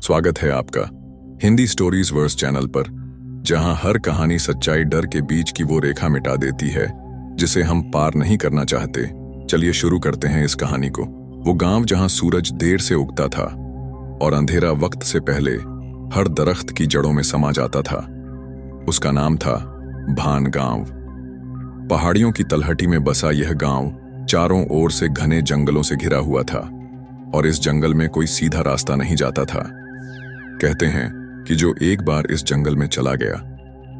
स्वागत है आपका हिंदी स्टोरीज वर्स चैनल पर, जहां हर कहानी सच्चाई डर के बीच की वो रेखा मिटा देती है जिसे हम पार नहीं करना चाहते। चलिए शुरू करते हैं इस कहानी को। वो गांव जहां सूरज देर से उगता था और अंधेरा वक्त से पहले हर दरख्त की जड़ों में समा जाता था, उसका नाम था भान गांव। पहाड़ियों की तलहटी में बसा यह गांव चारों ओर से घने जंगलों से घिरा हुआ था और इस जंगल में कोई सीधा रास्ता नहीं जाता था। कहते हैं कि जो एक बार इस जंगल में चला गया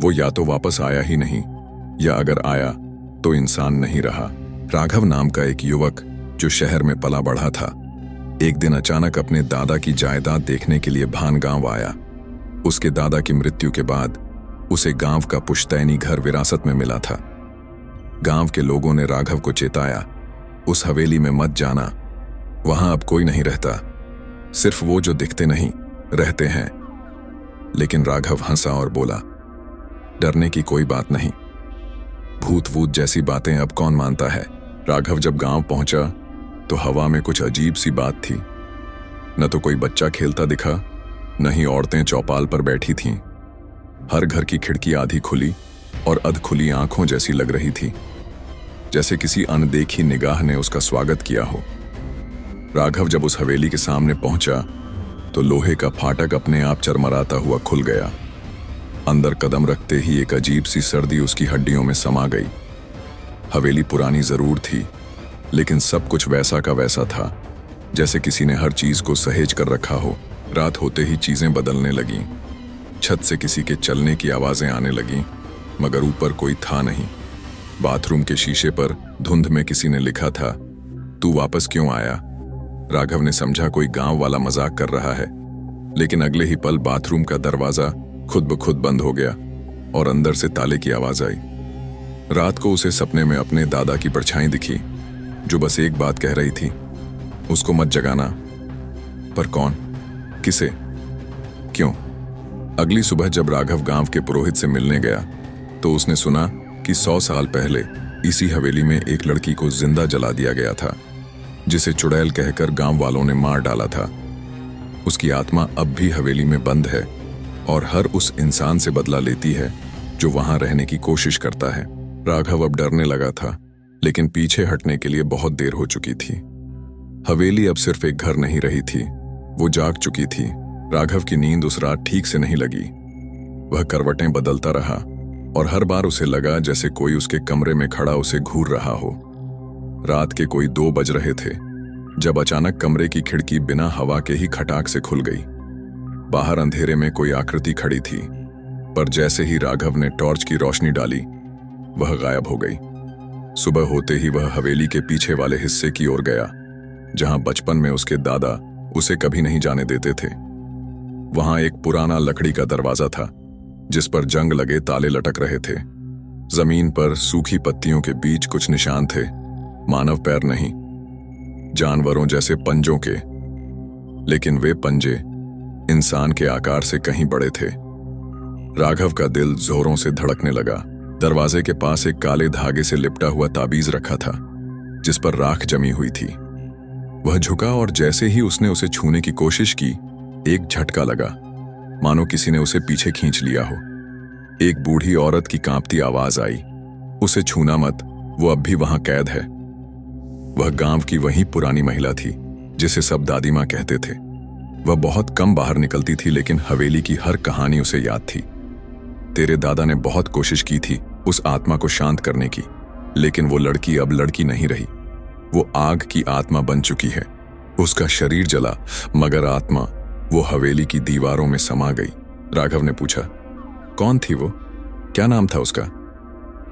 वो या तो वापस आया ही नहीं, या अगर आया तो इंसान नहीं रहा। राघव नाम का एक युवक जो शहर में पला बढ़ा था, एक दिन अचानक अपने दादा की जायदाद देखने के लिए भान गांव आया। उसके दादा की मृत्यु के बाद उसे गांव का पुश्तैनी घर विरासत में मिला था। गांव के लोगों ने राघव को चेताया, उस हवेली में मत जाना, वहां अब कोई नहीं रहता, सिर्फ वो जो दिखते नहीं रहते हैं। लेकिन राघव हंसा और बोला, डरने की कोई बात नहीं, भूत वूत जैसी बातें अब कौन मानता है। राघव जब गांव पहुंचा तो हवा में कुछ अजीब सी बात थी। न तो कोई बच्चा खेलता दिखा, न ही औरतें चौपाल पर बैठी थीं। हर घर की खिड़की आधी खुली और अध खुली आंखों जैसी लग रही थी, जैसे किसी अनदेखी निगाह ने उसका स्वागत किया हो। राघव जब उस हवेली के सामने पहुंचा तो लोहे का फाटक अपने आप चरमराता हुआ खुल गया। अंदर कदम रखते ही एक अजीब सी सर्दी उसकी हड्डियों में समा गई। हवेली पुरानी जरूर थी, लेकिन सब कुछ वैसा का वैसा था, जैसे किसी ने हर चीज को सहेज कर रखा हो। रात होते ही चीजें बदलने लगीं। छत से किसी के चलने की आवाजें आने लगीं, मगर ऊपर कोई था नहीं। बाथरूम के शीशे पर धुंध में किसी ने लिखा था, तू वापस क्यों आया। राघव ने समझा कोई गांव वाला मजाक कर रहा है, लेकिन अगले ही पल बाथरूम का दरवाजा खुद ब खुद बंद हो गया और अंदर से ताले की आवाज आई। रात को उसे सपने में अपने दादा की परछाई दिखी, जो बस एक बात कह रही थी, उसको मत जगाना। पर कौन, किसे, क्यों? अगली सुबह जब राघव गांव के पुरोहित से मिलने गया तो उसने सुना कि 100 साल पहले इसी हवेली में एक लड़की को जिंदा जला दिया गया था, जिसे चुड़ैल कहकर गांव वालों ने मार डाला था। उसकी आत्मा अब भी हवेली में बंद है और हर उस इंसान से बदला लेती है जो वहां रहने की कोशिश करता है। राघव अब डरने लगा था, लेकिन पीछे हटने के लिए बहुत देर हो चुकी थी। हवेली अब सिर्फ एक घर नहीं रही थी, वो जाग चुकी थी। राघव की नींद उस रात ठीक से नहीं लगी। वह करवटें बदलता रहा और हर बार उसे लगा जैसे कोई उसके कमरे में खड़ा उसे घूर रहा हो। रात के कोई 2 बज रहे थे जब अचानक कमरे की खिड़की बिना हवा के ही खटाक से खुल गई। बाहर अंधेरे में कोई आकृति खड़ी थी, पर जैसे ही राघव ने टॉर्च की रोशनी डाली वह गायब हो गई। सुबह होते ही वह हवेली के पीछे वाले हिस्से की ओर गया, जहां बचपन में उसके दादा उसे कभी नहीं जाने देते थे। वहां एक पुराना लकड़ी का दरवाजा था, जिस पर जंग लगे ताले लटक रहे थे। जमीन पर सूखी पत्तियों के बीच कुछ निशान थे, मानव पैर नहीं, जानवरों जैसे पंजों के, लेकिन वे पंजे इंसान के आकार से कहीं बड़े थे। राघव का दिल जोरों से धड़कने लगा। दरवाजे के पास एक काले धागे से लिपटा हुआ ताबीज रखा था, जिस पर राख जमी हुई थी। वह झुका और जैसे ही उसने उसे छूने की कोशिश की, एक झटका लगा, मानो किसी ने उसे पीछे खींच लिया हो। एक बूढ़ी औरत की कांपती आवाज आई, उसे छूना मत, वो अब भी वहां कैद है। वह गांव की वही पुरानी महिला थी जिसे सब दादी मां कहते थे। वह बहुत कम बाहर निकलती थी, लेकिन हवेली की हर कहानी उसे याद थी। तेरे दादा ने बहुत कोशिश की थी उस आत्मा को शांत करने की, लेकिन वो लड़की अब लड़की नहीं रही, वो आग की आत्मा बन चुकी है। उसका शरीर जला, मगर आत्मा वो हवेली की दीवारों में समा गई। राघव ने पूछा, कौन थी वो, क्या नाम था उसका?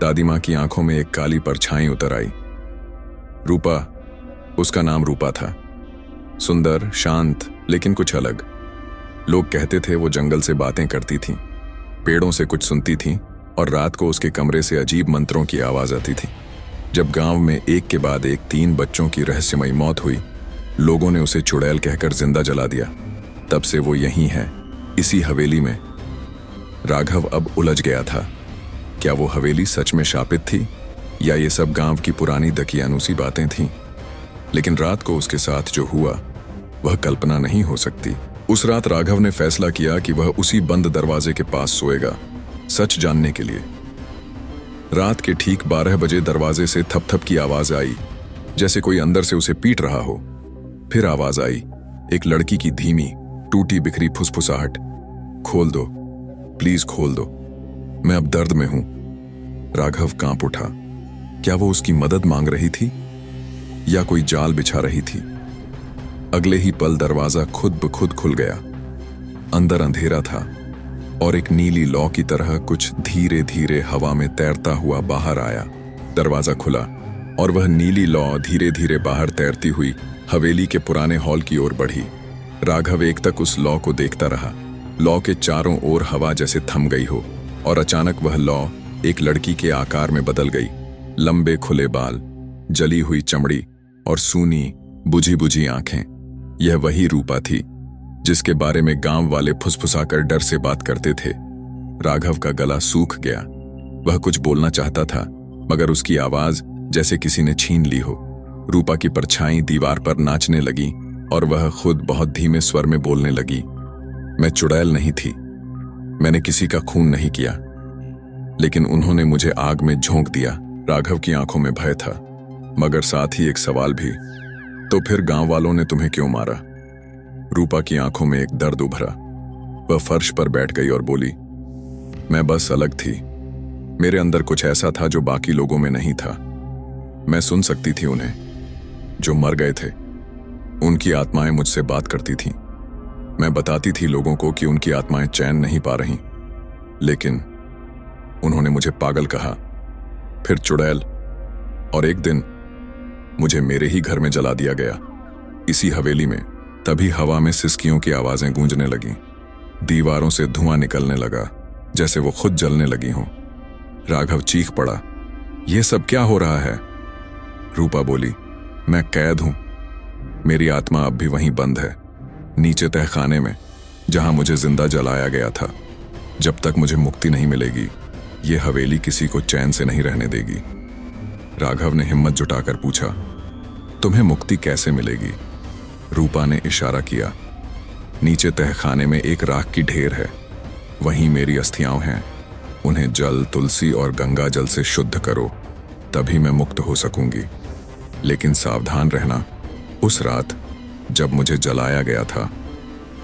दादी मां की आंखों में एक काली परछाई उतर आई। रूपा, उसका नाम रूपा था। सुंदर, शांत, लेकिन कुछ अलग। लोग कहते थे वो जंगल से बातें करती थी, पेड़ों से कुछ सुनती थी, और रात को उसके कमरे से अजीब मंत्रों की आवाज आती थी। जब गांव में एक के बाद एक 3 बच्चों की रहस्यमयी मौत हुई, लोगों ने उसे चुड़ैल कहकर जिंदा जला दिया। तब से वो यहीं है, इसी हवेली में। राघव अब उलझ गया था, क्या वो हवेली सच में शापित थी, या ये सब गांव की पुरानी दकियानूसी बातें थीं? लेकिन रात को उसके साथ जो हुआ वह कल्पना नहीं हो सकती। उस रात राघव ने फैसला किया कि वह उसी बंद दरवाजे के पास सोएगा, सच जानने के लिए। रात के ठीक 12 बजे दरवाजे से थप-थप की आवाज आई, जैसे कोई अंदर से उसे पीट रहा हो। फिर आवाज आई, एक लड़की की धीमी, टूटी बिखरी फुसफुसाहट। खोल दो, प्लीज खोल दो, मैं अब दर्द में हूं। राघव कांप उठा। क्या वो उसकी मदद मांग रही थी या कोई जाल बिछा रही थी? अगले ही पल दरवाजा खुद ब खुद खुल गया। अंदर अंधेरा था और एक नीली लौ की तरह कुछ धीरे धीरे हवा में तैरता हुआ बाहर आया। दरवाजा खुला और वह नीली लौ धीरे धीरे बाहर तैरती हुई हवेली के पुराने हॉल की ओर बढ़ी। राघव एक तक उस लौ को देखता रहा। लौ के चारों ओर हवा जैसे थम गई हो और अचानक वह लौ एक लड़की के आकार में बदल गई। लंबे खुले बाल, जली हुई चमड़ी और सूनी बुझी बुझी आंखें। यह वही रूपा थी जिसके बारे में गांव वाले फुसफुसाकर डर से बात करते थे। राघव का गला सूख गया। वह कुछ बोलना चाहता था मगर उसकी आवाज जैसे किसी ने छीन ली हो। रूपा की परछाई दीवार पर नाचने लगी और वह खुद बहुत धीमे स्वर में बोलने लगी। मैं चुड़ैल नहीं थी, मैंने किसी का खून नहीं किया, लेकिन उन्होंने मुझे आग में झोंक दिया। राघव की आंखों में भय था मगर साथ ही एक सवाल भी। तो फिर गांव वालों ने तुम्हें क्यों मारा? रूपा की आंखों में एक दर्द उभरा। वह फर्श पर बैठ गई और बोली, मैं बस अलग थी। मेरे अंदर कुछ ऐसा था जो बाकी लोगों में नहीं था। मैं सुन सकती थी उन्हें। जो मर गए थे उनकी आत्माएं मुझसे बात करती थीं। मैं बताती थी लोगों को कि उनकी आत्माएं चैन नहीं पा रहीं, लेकिन उन्होंने मुझे पागल कहा, फिर चुड़ैल, और एक दिन मुझे मेरे ही घर में जला दिया गया, इसी हवेली में। तभी हवा में सिसकियों की आवाजें गूंजने लगीं। दीवारों से धुआं निकलने लगा जैसे वो खुद जलने लगी हों। राघव चीख पड़ा, यह सब क्या हो रहा है? रूपा बोली, मैं कैद हूं। मेरी आत्मा अब भी वहीं बंद है, नीचे तहखाने में, जहां मुझे जिंदा जलाया गया था। जब तक मुझे मुक्ति नहीं मिलेगी, ये हवेली किसी को चैन से नहीं रहने देगी। राघव ने हिम्मत जुटाकर पूछा, तुम्हें मुक्ति कैसे मिलेगी? रूपा ने इशारा किया। नीचे तहखाने में एक राख की ढेर है, वहीं मेरी अस्थियां हैं। उन्हें जल, तुलसी और गंगा जल से शुद्ध करो, तभी मैं मुक्त हो सकूंगी। लेकिन सावधान रहना, उस रात जब मुझे जलाया गया था,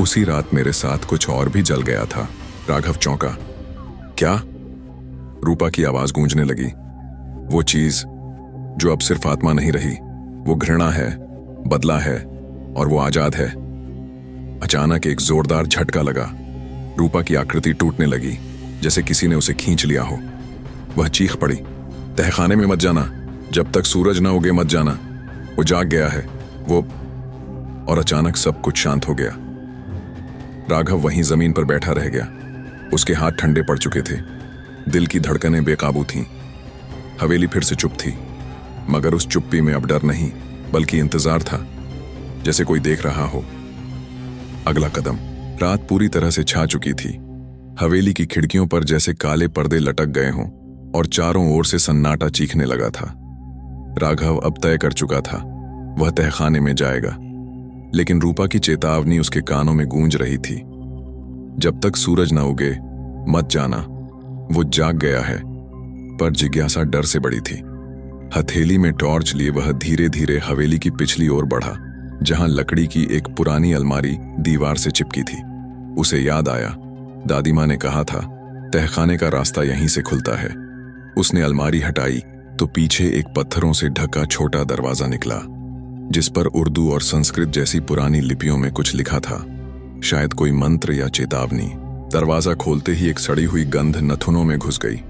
उसी रात मेरे साथ कुछ और भी जल गया था। राघव चौंका। क्या? रूपा की आवाज गूंजने लगी। वो चीज जो अब सिर्फ आत्मा नहीं रही, वो घृणा है, बदला है और वो आजाद है। अचानक एक जोरदार झटका लगा। रूपा की आकृति टूटने लगी जैसे किसी ने उसे खींच लिया हो। वह चीख पड़ी, तहखाने में मत जाना, जब तक सूरज न उगे मत जाना, वो जाग गया है, वो। और अचानक सब कुछ शांत हो गया। राघव वहीं जमीन पर बैठा रह गया। उसके हाथ ठंडे पड़ चुके थे, दिल की धड़कनें बेकाबू थीं। हवेली फिर से चुप थी, मगर उस चुप्पी में अब डर नहीं बल्कि इंतजार था, जैसे कोई देख रहा हो। अगला कदम। रात पूरी तरह से छा चुकी थी। हवेली की खिड़कियों पर जैसे काले पर्दे लटक गए हों और चारों ओर से सन्नाटा चीखने लगा था। राघव अब तय कर चुका था, वह तहखाने में जाएगा, लेकिन रूपा की चेतावनी उसके कानों में गूंज रही थी, जब तक सूरज न उगे मत जाना। वो जाग गया है, पर जिज्ञासा डर से बड़ी थी। हथेली में टॉर्च लिए वह धीरे धीरे हवेली की पिछली ओर बढ़ा, जहां लकड़ी की एक पुरानी अलमारी दीवार से चिपकी थी। उसे याद आया, दादी माँ ने कहा था, तहखाने का रास्ता यहीं से खुलता है। उसने अलमारी हटाई तो पीछे एक पत्थरों से ढका छोटा दरवाजा निकला, जिस पर उर्दू और संस्कृत जैसी पुरानी लिपियों में कुछ लिखा था, शायद कोई मंत्र या चेतावनी। दरवाजा खोलते ही एक सड़ी हुई गंध नथुनों में घुस गई,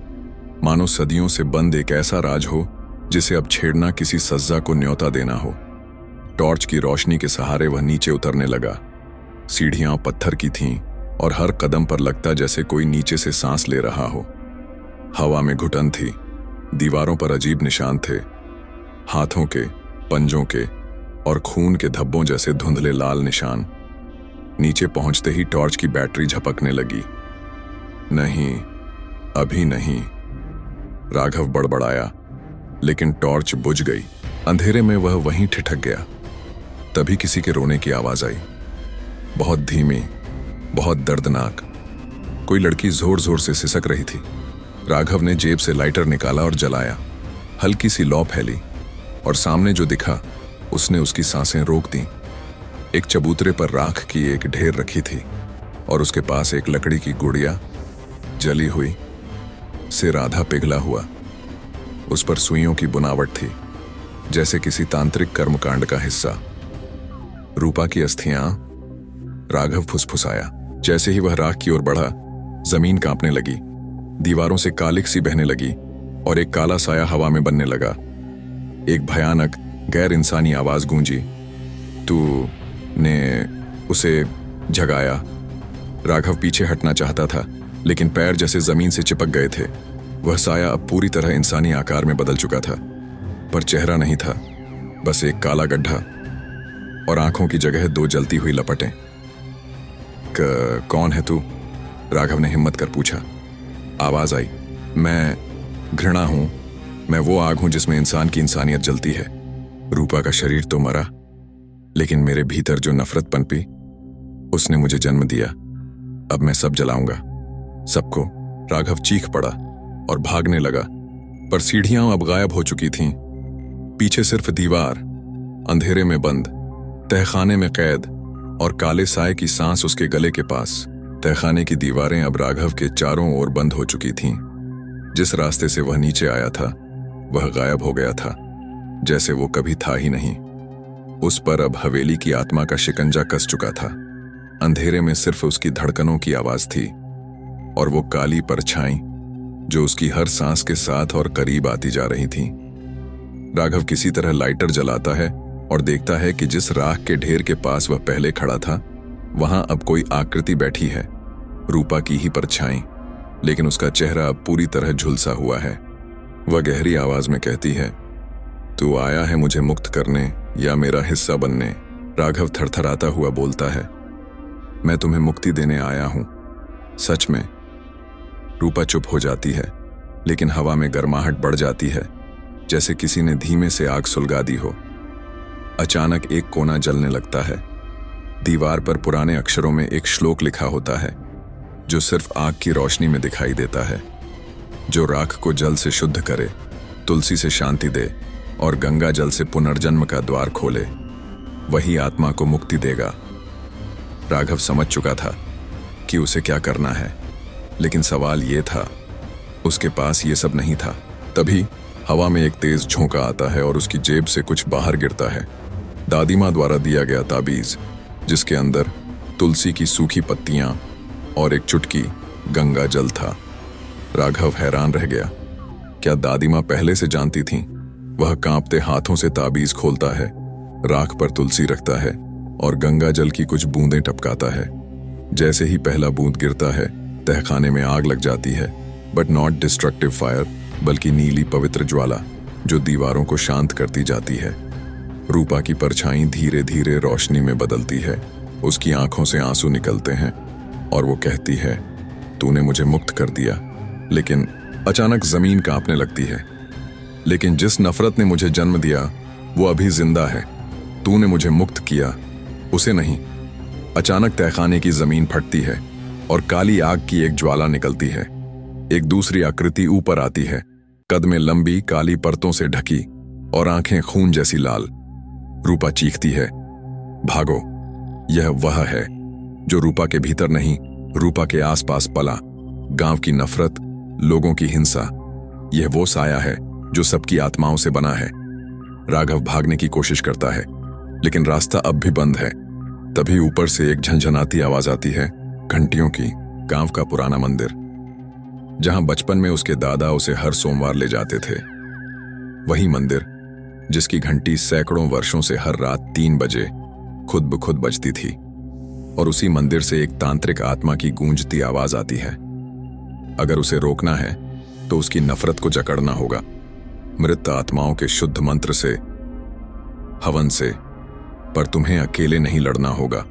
मानो सदियों से बंद एक ऐसा राज हो जिसे अब छेड़ना किसी सज्जा को न्योता देना हो। टॉर्च की रोशनी के सहारे वह नीचे उतरने लगा। सीढ़ियां पत्थर की थीं और हर कदम पर लगता जैसे कोई नीचे से सांस ले रहा हो। हवा में घुटन थी, दीवारों पर अजीब निशान थे, हाथों के, पंजों के और खून के धब्बों जैसे धुंधले लाल निशान। नीचे पहुंचते ही टॉर्च की बैटरी झपकने लगी। नहीं, अभी नहीं, राघव बड़बड़ाया, लेकिन टॉर्च बुझ गई। अंधेरे में वह वहीं ठिठक गया। तभी किसी के रोने की आवाज आई। बहुत धीमी, बहुत दर्दनाक। कोई लड़की जोर जोर से सिसक रही थी। राघव ने जेब से लाइटर निकाला और जलाया। हल्की सी लौ फैली और सामने जो दिखा उसने उसकी सांसें रोक दी। एक चबूतरे पर राख की एक ढेर रखी थी और उसके पास एक लकड़ी की गुड़िया, जली हुई, सिर आधा पिघला हुआ। उस पर सुइयों की बुनावट थी, जैसे किसी तांत्रिक कर्मकांड का हिस्सा। रूपा की अस्थियां, राघव फुसफुसाया। जैसे ही वह राख की ओर बढ़ा, जमीन कांपने लगी, दीवारों से कालिक सी बहने लगी और एक काला साया हवा में बनने लगा। एक भयानक गैर इंसानी आवाज गूंजी, तूने उसे जगाया। राघव पीछे हटना चाहता था, लेकिन पैर जैसे जमीन से चिपक गए थे। वह साया अब पूरी तरह इंसानी आकार में बदल चुका था, पर चेहरा नहीं था, बस एक काला गड्ढा और आंखों की जगह दो जलती हुई लपटें। कौन है तू? राघव ने हिम्मत कर पूछा। आवाज आई, मैं घृणा हूं, मैं वो आग हूं जिसमें इंसान की इंसानियत जलती है। रूपा का शरीर तो मरा, लेकिन मेरे भीतर जो नफरत पनपी, उसने मुझे जन्म दिया। अब मैं सब जलाऊंगा, सबको। राघव चीख पड़ा और भागने लगा, पर सीढ़ियां अब गायब हो चुकी थीं। पीछे सिर्फ दीवार, अंधेरे में बंद, तहखाने में कैद और काले साए की सांस उसके गले के पास। तहखाने की दीवारें अब राघव के चारों ओर बंद हो चुकी थीं। जिस रास्ते से वह नीचे आया था, वह गायब हो गया था, जैसे वो कभी था ही नहीं। उस पर अब हवेली की आत्मा का शिकंजा कस चुका था। अंधेरे में सिर्फ उसकी धड़कनों की आवाज थी और वो काली परछाई जो उसकी हर सांस के साथ और करीब आती जा रही थी। राघव किसी तरह लाइटर जलाता है और देखता है कि जिस राख के ढेर के पास वह पहले खड़ा था, वहां अब कोई आकृति बैठी है, रूपा की ही परछाई, लेकिन उसका चेहरा अब पूरी तरह झुलसा हुआ है। वह गहरी आवाज में कहती है, तू आया है मुझे मुक्त करने या मेरा हिस्सा बनने? राघव थरथराता हुआ बोलता है, मैं तुम्हें मुक्ति देने आया हूं, सच में। रूपा चुप हो जाती है, लेकिन हवा में गर्माहट बढ़ जाती है, जैसे किसी ने धीमे से आग सुलगा दी हो। अचानक एक कोना जलने लगता है। दीवार पर पुराने अक्षरों में एक श्लोक लिखा होता है, जो सिर्फ आग की रोशनी में दिखाई देता है। जो राख को जल से शुद्ध करे, तुलसी से शांति दे और गंगा जल से पुनर्जन्म का द्वार खोले, वही आत्मा को मुक्ति देगा। राघव समझ चुका था कि उसे क्या करना है, लेकिन सवाल ये था, उसके पास ये सब नहीं था। तभी हवा में एक तेज झोंका आता है और उसकी जेब से कुछ बाहर गिरता है। दादी माँ द्वारा दिया गया ताबीज, जिसके अंदर तुलसी की सूखी पत्तियां और एक चुटकी गंगा जल था। राघव हैरान रह गया। क्या दादी माँ पहले से जानती थीं? वह कांपते हाथों से ताबीज खोलता है, राख पर तुलसी रखता है और गंगा जल की कुछ बूंदें टपकाता है। जैसे ही पहला बूंद गिरता है, तहखाने में आग लग जाती है, बट नॉट डिस्ट्रक्टिव फायर, बल्कि नीली पवित्र ज्वाला जो दीवारों को शांत करती जाती है। रूपा की परछाई धीरे धीरे रोशनी में बदलती है, उसकी आंखों से आंसू निकलते हैं और वो कहती है, तूने मुझे मुक्त कर दिया। लेकिन अचानक जमीन कांपने लगती है। लेकिन जिस नफरत ने मुझे जन्म दिया, वो अभी जिंदा है। तूने मुझे मुक्त किया, उसे नहीं। अचानक तहखाने की जमीन फटती है और काली आग की एक ज्वाला निकलती है। एक दूसरी आकृति ऊपर आती है, कद में लंबी, काली परतों से ढकी और आंखें खून जैसी लाल। रूपा चीखती है, भागो। यह वह है जो रूपा के भीतर नहीं, रूपा के आसपास पला। गांव की नफरत, लोगों की हिंसा, यह वो साया है जो सबकी आत्माओं से बना है। राघव भागने की कोशिश करता है, लेकिन रास्ता अब भी बंद है। तभी ऊपर से एक झंझनाती आवाज आती है, घंटियों की। गांव का पुराना मंदिर, जहां बचपन में उसके दादा उसे हर सोमवार ले जाते थे। वही मंदिर जिसकी घंटी सैकड़ों वर्षों से हर रात 3 बजे खुद ब खुद बजती थी। और उसी मंदिर से एक तांत्रिक आत्मा की गूंजती आवाज आती है। अगर उसे रोकना है तो उसकी नफरत को जकड़ना होगा, मृत आत्माओं के शुद्ध मंत्र से, हवन से। पर तुम्हें अकेले नहीं लड़ना होगा।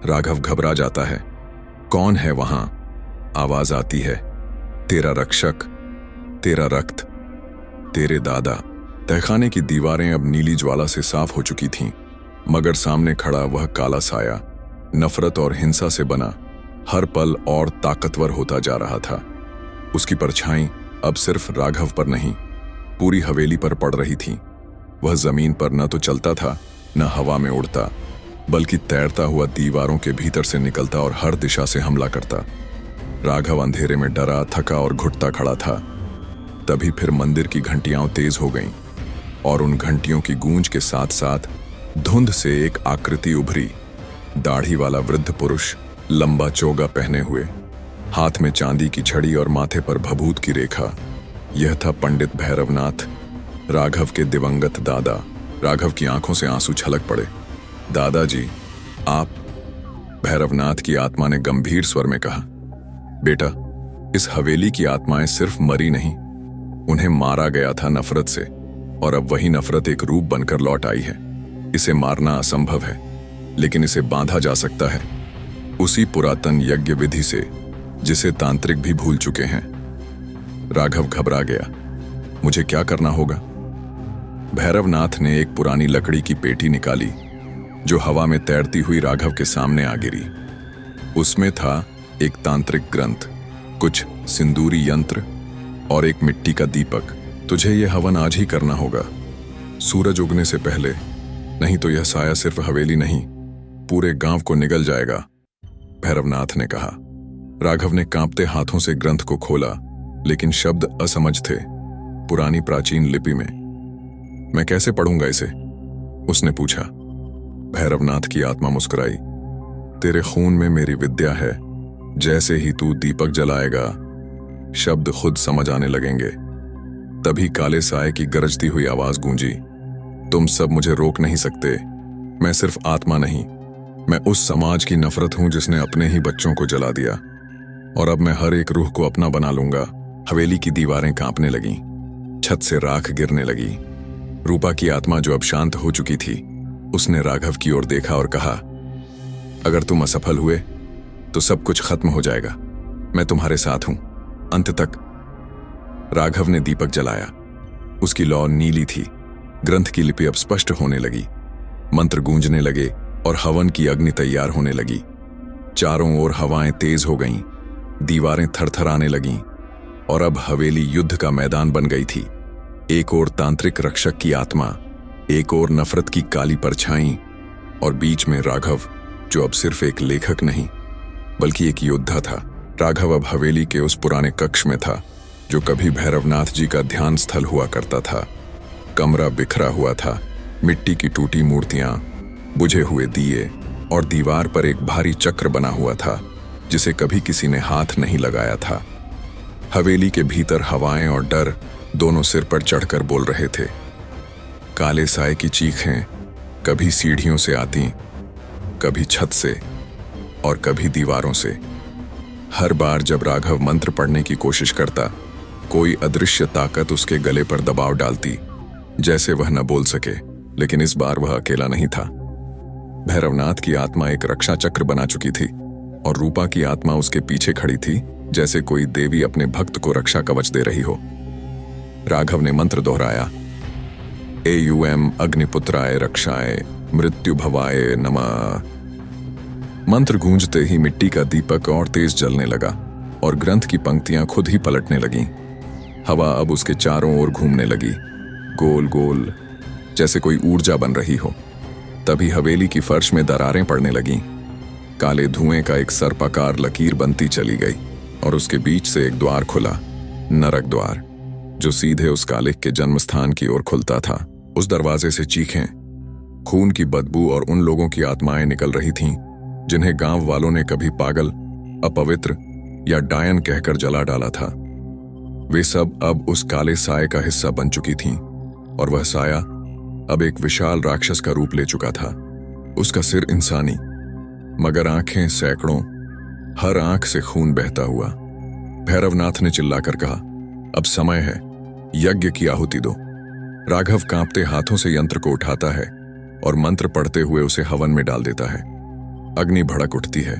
राघव घबरा जाता है। कौन है वहां? आवाज आती है, तेरा रक्षक, तेरा रक्त, तेरे दादा। तहखाने की दीवारें अब नीली ज्वाला से साफ हो चुकी थीं, मगर सामने खड़ा वह काला साया, नफरत और हिंसा से बना, हर पल और ताकतवर होता जा रहा था। उसकी परछाई अब सिर्फ राघव पर नहीं, पूरी हवेली पर पड़ रही थी। वह जमीन पर न तो चलता था, न हवा में उड़ता, बल्कि तैरता हुआ दीवारों के भीतर से निकलता और हर दिशा से हमला करता। राघव अंधेरे में डरा, थका और घुटता खड़ा था। तभी फिर मंदिर की घंटियां तेज हो गईं और उन घंटियों की गूंज के साथ साथ धुंध से एक आकृति उभरी। दाढ़ी वाला वृद्ध पुरुष, लंबा चोगा पहने हुए, हाथ में चांदी की छड़ी और माथे पर भभूत की रेखा। यह था पंडित भैरवनाथ, राघव के दिवंगत दादा। राघव की आंखों से आंसू छलक पड़े। दादाजी, आप? भैरवनाथ की आत्मा ने गंभीर स्वर में कहा। बेटा, इस हवेली की आत्माएं सिर्फ मरी नहीं, उन्हें मारा गया था नफरत से, और अब वही नफरत एक रूप बनकर लौट आई है। इसे मारना असंभव है, लेकिन इसे बांधा जा सकता है, उसी पुरातन यज्ञ विधि से जिसे तांत्रिक भी भूल चुके हैं। राघव घबरा गया। मुझे क्या करना होगा? भैरवनाथ ने एक पुरानी लकड़ी की पेटी निकाली, जो हवा में तैरती हुई राघव के सामने आ गिरी। उसमें था एक तांत्रिक ग्रंथ, कुछ सिंदूरी यंत्र और एक मिट्टी का दीपक। तुझे यह हवन आज ही करना होगा, सूरज उगने से पहले, नहीं तो यह साया सिर्फ हवेली नहीं, पूरे गांव को निगल जाएगा, भैरवनाथ ने कहा। राघव ने कांपते हाथों से ग्रंथ को खोला, लेकिन शब्द असमझ थे, पुरानी प्राचीन लिपि में। मैं कैसे पढ़ूंगा इसे? उसने पूछा। भैरवनाथ की आत्मा मुस्कुराई। तेरे खून में मेरी विद्या है, जैसे ही तू दीपक जलाएगा, शब्द खुद समझ आने लगेंगे। तभी काले साए की गरजती हुई आवाज गूंजी। तुम सब मुझे रोक नहीं सकते। मैं सिर्फ आत्मा नहीं, मैं उस समाज की नफरत हूं जिसने अपने ही बच्चों को जला दिया, और अब मैं हर एक रूह को अपना बना लूंगा। हवेली की दीवारें कांपने लगीं, छत से राख गिरने लगी। रूपा की आत्मा, जो अब शांत हो चुकी थी, उसने राघव की ओर देखा और कहा, अगर तुम असफल हुए तो सब कुछ खत्म हो जाएगा। मैं तुम्हारे साथ हूं, अंत तक। राघव ने दीपक जलाया। उसकी लौ नीली थी। ग्रंथ की लिपि अब स्पष्ट होने लगी। मंत्र गूंजने लगे और हवन की अग्नि तैयार होने लगी। चारों ओर हवाएं तेज हो गईं, दीवारें थरथराने लगीं, और अब हवेली युद्ध का मैदान बन गई थी। एक ओर तांत्रिक रक्षक की आत्मा, एक ओर नफरत की काली परछाई, और बीच में राघव, जो अब सिर्फ एक लेखक नहीं बल्कि एक योद्धा था। राघव अब हवेली के उस पुराने कक्ष में था, जो कभी भैरवनाथ जी का ध्यान स्थल हुआ करता था। कमरा बिखरा हुआ था, मिट्टी की टूटी मूर्तियां, बुझे हुए दिए, और दीवार पर एक भारी चक्र बना हुआ था, जिसे कभी किसी ने हाथ नहीं लगाया था। हवेली के भीतर हवाएं और डर दोनों सिर पर चढ़कर बोल रहे थे। काले साए की चीखें कभी सीढ़ियों से आती, कभी छत से, और कभी दीवारों से। हर बार जब राघव मंत्र पढ़ने की कोशिश करता, कोई अदृश्य ताकत उसके गले पर दबाव डालती, जैसे वह न बोल सके। लेकिन इस बार वह अकेला नहीं था। भैरवनाथ की आत्मा एक रक्षा चक्र बना चुकी थी, और रूपा की आत्मा उसके पीछे खड़ी थी, जैसे कोई देवी अपने भक्त को रक्षा कवच दे रही हो। राघव ने मंत्र दोहराया, एयुएम अग्निपुत्राय रक्षाय मृत्यु भवाय नमः। मंत्र गूंजते ही मिट्टी का दीपक और तेज जलने लगा, और ग्रंथ की पंक्तियां खुद ही पलटने लगीं। हवा अब उसके चारों ओर घूमने लगी, गोल गोल, जैसे कोई ऊर्जा बन रही हो। तभी हवेली की फर्श में दरारें पड़ने लगीं। काले धुएं का एक सर्पाकार लकीर बनती चली गई, और उसके बीच से एक द्वार खुला, नरक द्वार, जो सीधे उस कालिक के जन्मस्थान की ओर खुलता था। उस दरवाजे से चीखें, खून की बदबू और उन लोगों की आत्माएं निकल रही थीं जिन्हें गांव वालों ने कभी पागल, अपवित्र या डायन कहकर जला डाला था। वे सब अब उस काले साए का हिस्सा बन चुकी थीं, और वह साया अब एक विशाल राक्षस का रूप ले चुका था। उसका सिर इंसानी, मगर आंखें सैकड़ों, हर आंख से खून बहता हुआ। भैरवनाथ ने चिल्लाकर कहा, अब समय है, यज्ञ की आहुति दो। राघव कांपते हाथों से यंत्र को उठाता है और मंत्र पढ़ते हुए उसे हवन में डाल देता है। अग्नि भड़क उठती है,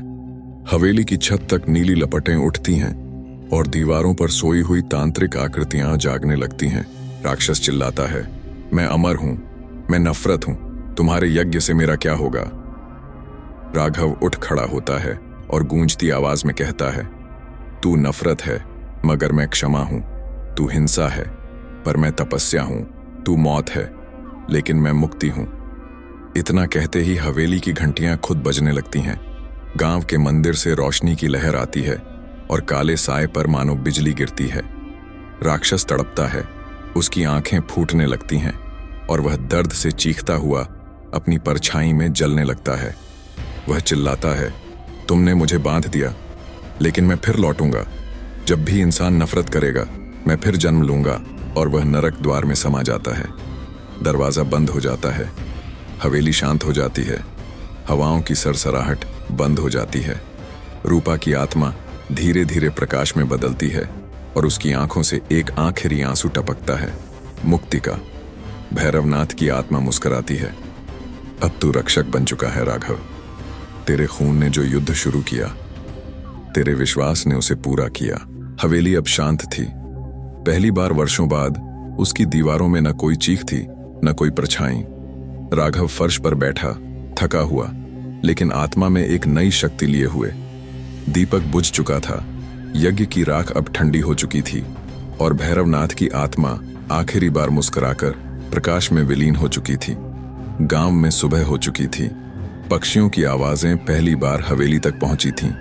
हवेली की छत तक नीली लपटें उठती हैं, और दीवारों पर सोई हुई तांत्रिक आकृतियां जागने लगती हैं। राक्षस चिल्लाता है, मैं अमर हूं, मैं नफरत हूं, तुम्हारे यज्ञ से मेरा क्या होगा? राघव उठ खड़ा होता है और गूंजती आवाज में कहता है, तू नफरत है मगर मैं क्षमा हूं। तू हिंसा है पर मैं तपस्या हूं। तू मौत है लेकिन मैं मुक्ति हूं। इतना कहते ही हवेली की घंटियां खुद बजने लगती हैं। गांव के मंदिर से रोशनी की लहर आती है और काले साए पर मानो बिजली गिरती है। राक्षस तड़पता है, उसकी आंखें फूटने लगती हैं और वह दर्द से चीखता हुआ अपनी परछाई में जलने लगता है। वह चिल्लाता है, तुमने मुझे बांध दिया लेकिन मैं फिर लौटूंगा। जब भी इंसान नफरत करेगा मैं फिर जन्म लूंगा। और वह नरक द्वार में समा जाता है। दरवाजा बंद हो जाता है। हवेली शांत हो जाती है। हवाओं की सरसराहट बंद हो जाती है। रूपा की आत्मा धीरे धीरे प्रकाश में बदलती है और उसकी आंखों से एक आखिरी आंसू टपकता है, मुक्ति का। भैरवनाथ की आत्मा मुस्कुराती है, अब तू रक्षक बन चुका है राघव। तेरे खून ने जो युद्ध शुरू किया, तेरे विश्वास ने उसे पूरा किया। हवेली अब शांत थी। पहली बार वर्षों बाद उसकी दीवारों में न कोई चीख थी न कोई परछाई। राघव फर्श पर बैठा, थका हुआ, लेकिन आत्मा में एक नई शक्ति लिए हुए। दीपक बुझ चुका था, यज्ञ की राख अब ठंडी हो चुकी थी और भैरवनाथ की आत्मा आखिरी बार मुस्कुराकर प्रकाश में विलीन हो चुकी थी। गांव में सुबह हो चुकी थी। पक्षियों की आवाजें पहली बार हवेली तक पहुंची थीं।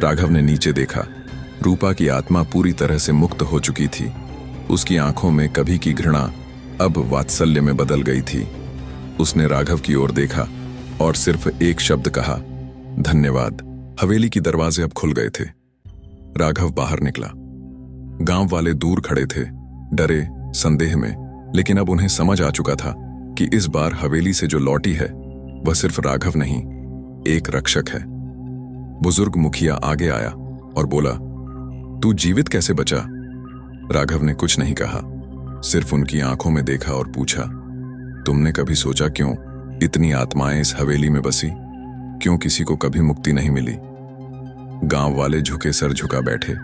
राघव ने नीचे देखा। रूपा की आत्मा पूरी तरह से मुक्त हो चुकी थी। उसकी आंखों में कभी की घृणा अब वात्सल्य में बदल गई थी। उसने राघव की ओर देखा और सिर्फ एक शब्द कहा, धन्यवाद। हवेली की दरवाजे अब खुल गए थे। राघव बाहर निकला। गांव वाले दूर खड़े थे, डरे, संदेह में, लेकिन अब उन्हें समझ आ चुका था कि इस बार हवेली से जो लौटी है वह सिर्फ राघव नहीं, एक रक्षक है। बुजुर्ग मुखिया आगे आया और बोला, तू जीवित कैसे बचा? राघव ने कुछ नहीं कहा, सिर्फ उनकी आंखों में देखा और पूछा, तुमने कभी सोचा क्यों इतनी आत्माएं इस हवेली में बसी? क्यों किसी को कभी मुक्ति नहीं मिली? गांव वाले झुके सर झुका बैठे।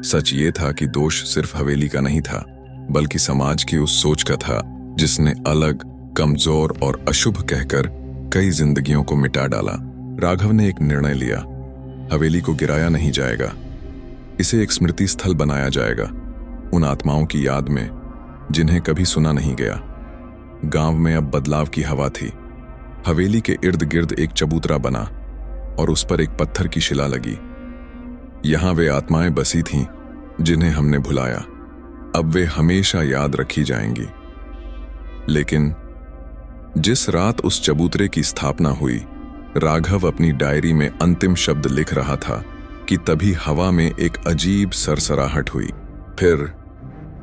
सच ये था कि दोष सिर्फ हवेली का नहीं था, बल्कि समाज की उस सोच का था जिसने अलग, कमजोर और अशुभ कहकर कई जिंदगियों को मिटा डाला। राघव ने एक निर्णय लिया, हवेली को गिराया नहीं जाएगा, इसे एक स्मृति स्थल बनाया जाएगा, उन आत्माओं की याद में जिन्हें कभी सुना नहीं गया। गांव में अब बदलाव की हवा थी। हवेली के इर्द गिर्द एक चबूतरा बना और उस पर एक पत्थर की शिला लगी। यहां वे आत्माएं बसी थीं जिन्हें हमने भुलाया, अब वे हमेशा याद रखी जाएंगी। लेकिन जिस रात उस चबूतरे की स्थापना हुई, राघव अपनी डायरी में अंतिम शब्द लिख रहा था कि तभी हवा में एक अजीब सरसराहट हुई। फिर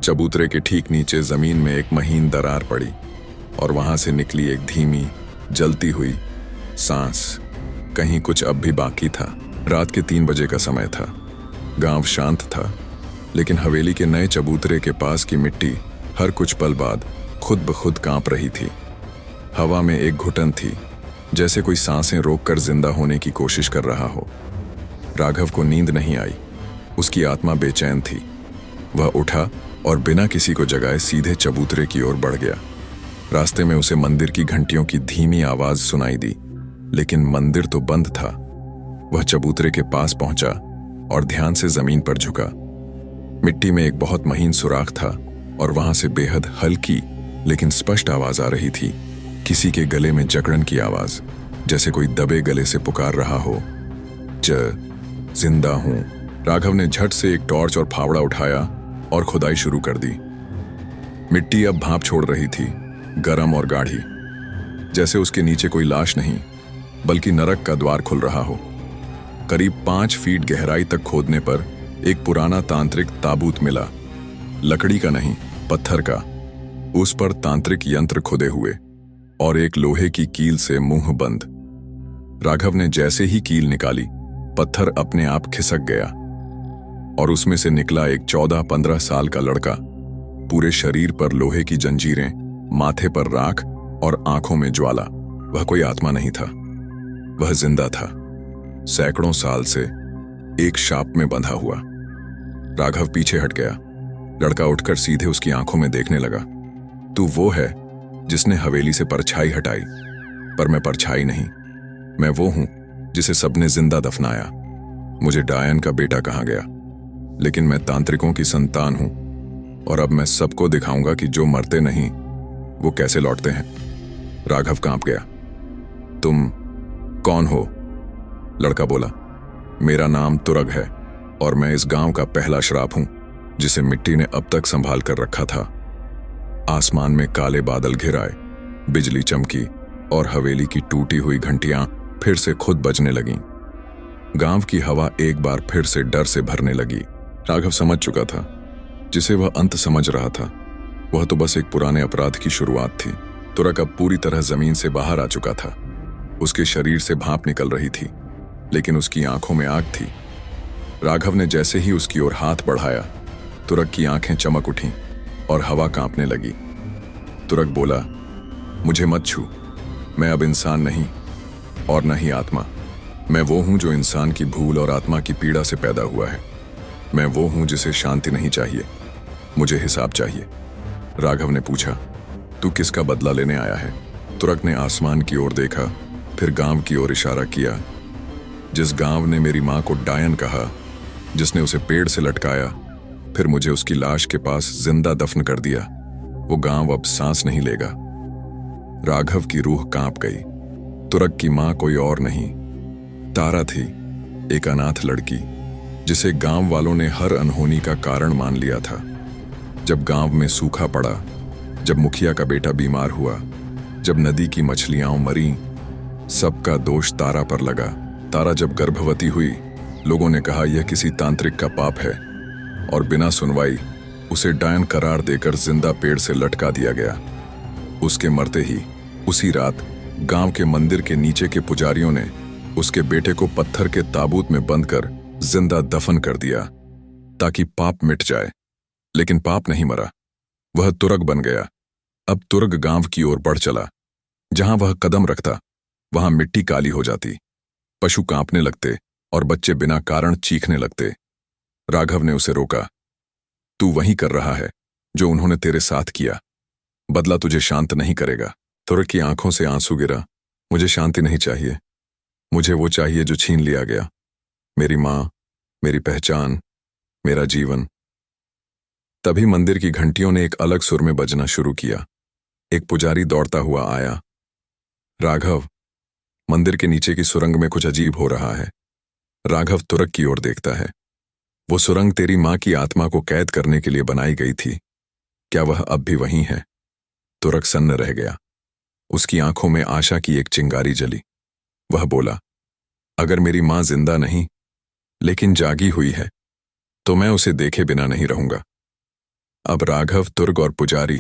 चबूतरे के ठीक नीचे जमीन में एक महीन दरार पड़ी और वहां से निकली एक धीमी, जलती हुई सांस। कहीं कुछ अब भी बाकी था। रात के 3 बजे का समय था। गांव शांत था, लेकिन हवेली के नए चबूतरे के पास की मिट्टी हर कुछ पल बाद खुद ब खुद कांप रही थी। हवा में एक घुटन थी, जैसे कोई सांसें रोककर जिंदा होने की कोशिश कर रहा हो। राघव को नींद नहीं आई। उसकी आत्मा बेचैन थी। वह उठा और बिना किसी को जगाए सीधे चबूतरे की ओर बढ़ गया। रास्ते में उसे मंदिर की घंटियों की धीमी आवाज सुनाई दी, लेकिन मंदिर तो बंद था। वह चबूतरे के पास पहुंचा और ध्यान से जमीन पर झुका। मिट्टी में एक बहुत महीन सुराख था और वहां से बेहद हल्की लेकिन स्पष्ट आवाज आ रही थी, किसी के गले में जकड़न की आवाज, जैसे कोई दबे गले से पुकार रहा हो, जिंदा हूं। राघव ने झट से एक टॉर्च और फावड़ा उठाया और खुदाई शुरू कर दी। मिट्टी अब भाप छोड़ रही थी, गरम और गाढ़ी, जैसे उसके नीचे कोई लाश नहीं बल्कि नरक का द्वार खुल रहा हो। करीब 5 फीट गहराई तक खोदने पर एक पुराना तांत्रिक ताबूत मिला। लकड़ी का नहीं, पत्थर का। उस पर तांत्रिक यंत्र खुदे हुए और एक लोहे की कील से मुंह बंद। राघव ने जैसे ही कील निकाली, पत्थर अपने आप खिसक गया और उसमें से निकला एक 14-15 साल का लड़का। पूरे शरीर पर लोहे की जंजीरें, माथे पर राख और आंखों में ज्वाला। वह कोई आत्मा नहीं था, वह जिंदा था, सैकड़ों साल से एक शाप में बंधा हुआ। राघव पीछे हट गया। लड़का उठकर सीधे उसकी आंखों में देखने लगा। तू वो है जिसने हवेली से परछाई हटाई, पर मैं परछाई नहीं, मैं वो हूं जिसे सबने जिंदा दफनाया। मुझे डायन का बेटा कहा गया, लेकिन मैं तांत्रिकों की संतान हूं और अब मैं सबको दिखाऊंगा कि जो मरते नहीं वो कैसे लौटते हैं। राघव कांप गया। तुम कौन हो? लड़का बोला, मेरा नाम तुरग है और मैं इस गांव का पहला श्राप हूं जिसे मिट्टी ने अब तक संभाल कर रखा था। आसमान में काले बादल घिर आए, बिजली चमकी और हवेली की टूटी हुई घंटियां फिर से खुद बजने लगीं। गांव की हवा एक बार फिर से डर से भरने लगी। राघव समझ चुका था, जिसे वह अंत समझ रहा था वह तो बस एक पुराने अपराध की शुरुआत थी। तुरग अब पूरी तरह जमीन से बाहर आ चुका था। उसके शरीर से भाप निकल रही थी, लेकिन उसकी आंखों में आग थी। राघव ने जैसे ही उसकी ओर हाथ बढ़ाया, तुरग की आंखें चमक उठीं और हवा कांपने लगी। तुरग बोला, मुझे मत छू, मैं अब इंसान नहीं और न ही आत्मा। मैं वो हूं जो इंसान की भूल और आत्मा की पीड़ा से पैदा हुआ है। मैं वो हूं जिसे शांति नहीं चाहिए, मुझे हिसाब चाहिए। राघव ने पूछा, तू किसका बदला लेने आया है? तुरग ने आसमान की ओर देखा, फिर गांव की ओर इशारा किया। जिस गांव ने मेरी मां को डायन कहा, जिसने उसे पेड़ से लटकाया, फिर मुझे उसकी लाश के पास जिंदा दफन कर दिया, वो गांव अब सांस नहीं लेगा। राघव की रूह कांप गई। तुरग की मां कोई और नहीं, तारा थी, एक अनाथ लड़की जिसे गांव वालों ने हर अनहोनी का कारण मान लिया था। जब गांव में सूखा पड़ा, जब मुखिया का बेटा बीमार हुआ, जब नदी की मछलियां मरी, सबका दोष तारा पर लगा। तारा जब गर्भवती हुई, लोगों ने कहा यह किसी तांत्रिक का पाप है और बिना सुनवाई उसे डायन करार देकर जिंदा पेड़ से लटका दिया गया। उसके मरते ही उसी रात गांव के मंदिर के नीचे के पुजारियों ने उसके बेटे को पत्थर के ताबूत में बंद कर जिंदा दफन कर दिया ताकि पाप मिट जाए। लेकिन पाप नहीं मरा, वह तुरग बन गया। अब तुरग गांव की ओर बढ़ चला। जहां वह कदम रखता वहां मिट्टी काली हो जाती, पशु कांपने लगते और बच्चे बिना कारण चीखने लगते। राघव ने उसे रोका, तू वही कर रहा है जो उन्होंने तेरे साथ किया। बदला तुझे शांत नहीं करेगा। तुरग की आंखों से आंसू गिरा। मुझे शांति नहीं चाहिए, मुझे वो चाहिए जो छीन लिया गया, मेरी मां, मेरी पहचान, मेरा जीवन। तभी मंदिर की घंटियों ने एक अलग सुर में बजना शुरू किया। एक पुजारी दौड़ता हुआ आया। राघव, मंदिर के नीचे की सुरंग में कुछ अजीब हो रहा है। राघव तुरग की ओर देखता है। वो सुरंग तेरी मां की आत्मा को कैद करने के लिए बनाई गई थी। क्या वह अब भी वहीं है? तुरग सन्न रह गया। उसकी आंखों में आशा की एक चिंगारी जली। वह बोला, अगर मेरी मां जिंदा नहीं लेकिन जागी हुई है तो मैं उसे देखे बिना नहीं रहूंगा। अब राघव, तुर्ग और पुजारी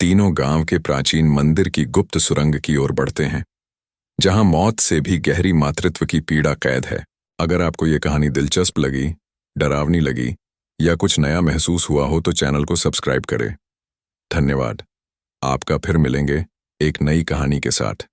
तीनों गांव के प्राचीन मंदिर की गुप्त सुरंग की ओर बढ़ते हैं, जहां मौत से भी गहरी मातृत्व की पीड़ा कैद है। अगर आपको ये कहानी दिलचस्प लगी, डरावनी लगी या कुछ नया महसूस हुआ हो तो चैनल को सब्सक्राइब करें। धन्यवाद। आपका फिर मिलेंगे एक नई कहानी के साथ।